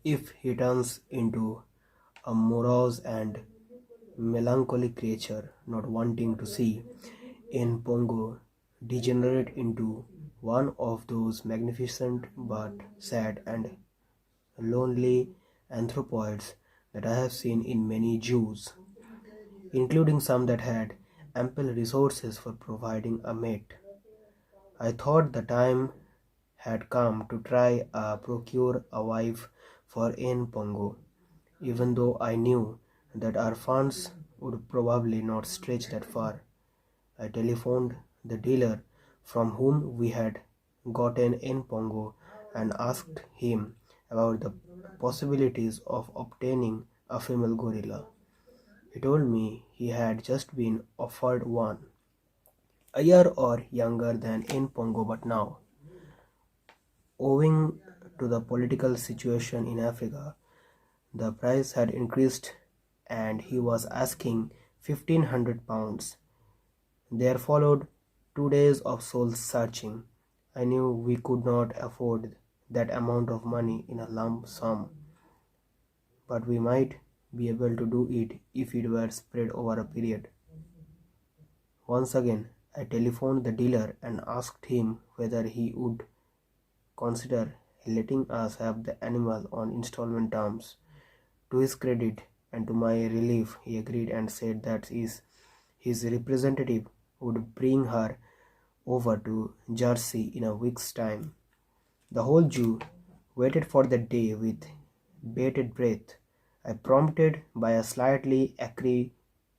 If he turns into a morose and melancholic creature, not wanting to see Pongo degenerate into one of those magnificent but sad and lonely anthropoids that I have seen in many zoos, including some that had ample resources for providing a mate. I thought the time had come to try procure a wife for Pongo, even though I knew that our funds would probably not stretch that far. I telephoned the dealer from whom we had gotten Pongo and asked him about the possibilities of obtaining a female gorilla. He told me he had just been offered one, a year or younger than Pongo, but now, owing to the political situation in Africa, the price had increased and he was asking £1,500. There followed 2 days of soul searching. I knew we could not afford that amount of money in a lump sum, but we might be able to do it if it were spread over a period. Once again, I telephoned the dealer and asked him whether he would consider letting us have the animal on installment terms. To his credit and to my relief, he agreed and said that his representative would bring her over to Jersey in a week's time. The whole Jew waited for that day with bated breath. I, prompted by a slightly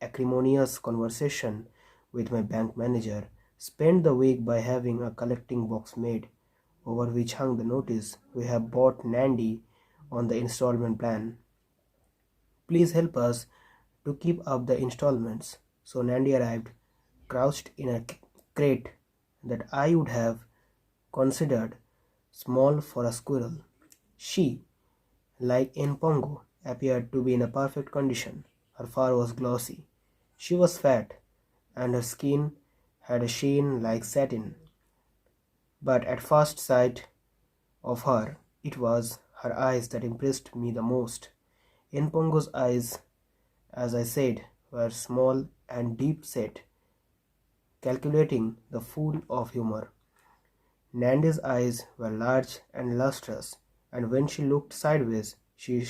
acrimonious conversation with my bank manager, spent the week by having a collecting box made, over which hung the notice, "We have bought Nandy on the installment plan. Please help us to keep up the installments." So Nandy arrived, crouched in a crate that I would have considered small for a squirrel. She, like Pongo, appeared to be in a perfect condition. Her fur was glossy. She was fat, and her skin had a sheen like satin. But at first sight of her, it was her eyes that impressed me the most. Pongo's eyes, as I said, were small and deep set, calculating the fool of humor. Nandy's eyes were large and lustrous, and when she looked sideways, she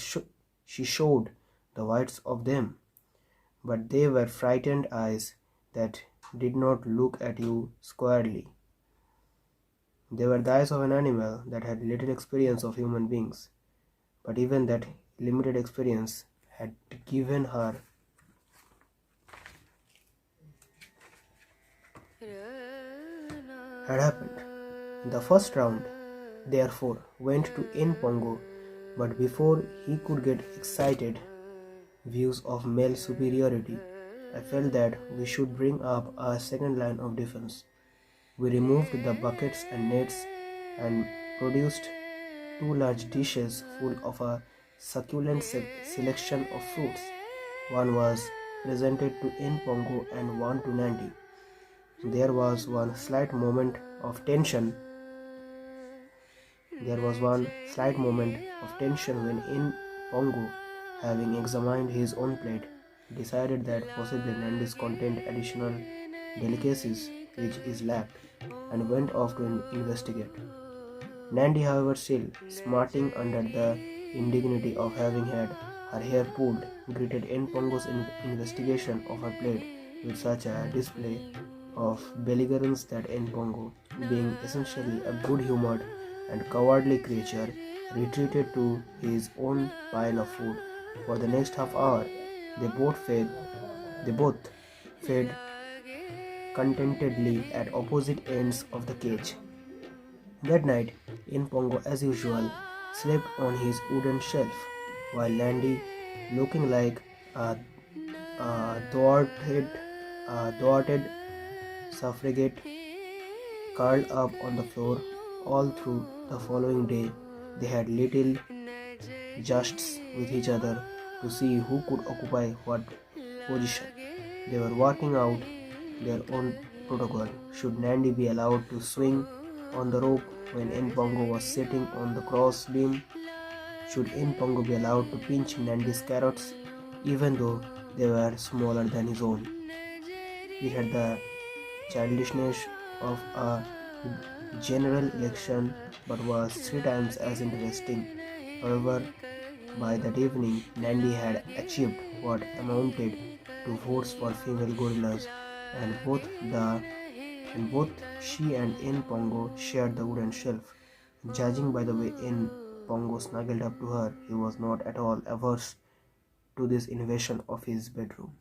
showed the whites of them. But they were frightened eyes that did not look at you squarely. They were the eyes of an animal that had little experience of human beings, but even that limited experience had given her had happened. The first round, therefore, went to Pongo, but before he could get excited views of male superiority, I felt that we should bring up a second line of defense. We removed the buckets and nets and produced 2 large dishes full of a succulent selection of fruits. One was presented to Pongo and one to Nandy. There was one slight moment of tension. When Pongo, having examined his own plate, decided that possibly Nandy's contained additional delicacies which is lacked, and went off to investigate. Nandy, however, still smarting under the indignity of having had her hair pulled, greeted Pongo's investigation of her plate with such a display of belligerence that Pongo, being essentially a good-humored and cowardly creature, retreated to his own pile of food. For the next half hour, they both fed contentedly at opposite ends of the cage. That night, Pongo, as usual, slept on his wooden shelf, while Nandy, looking like a thwarted suffragette, curled up on the floor. All through the following day, they had little justs with each other to see who could occupy what position. They were working out their own protocol. Should Nandy be allowed to swing on the rope when Pongo was sitting on the cross beam? Should Pongo be allowed to pinch Nandi's carrots even though they were smaller than his own? It had the childishness of a general election but was 3 times as interesting. However, by that evening, Nandi had achieved what amounted to votes for female gorillas, and both she and Pongo shared the wooden shelf. Judging by the way Pongo snuggled up to her, he was not at all averse to this invasion of his bedroom.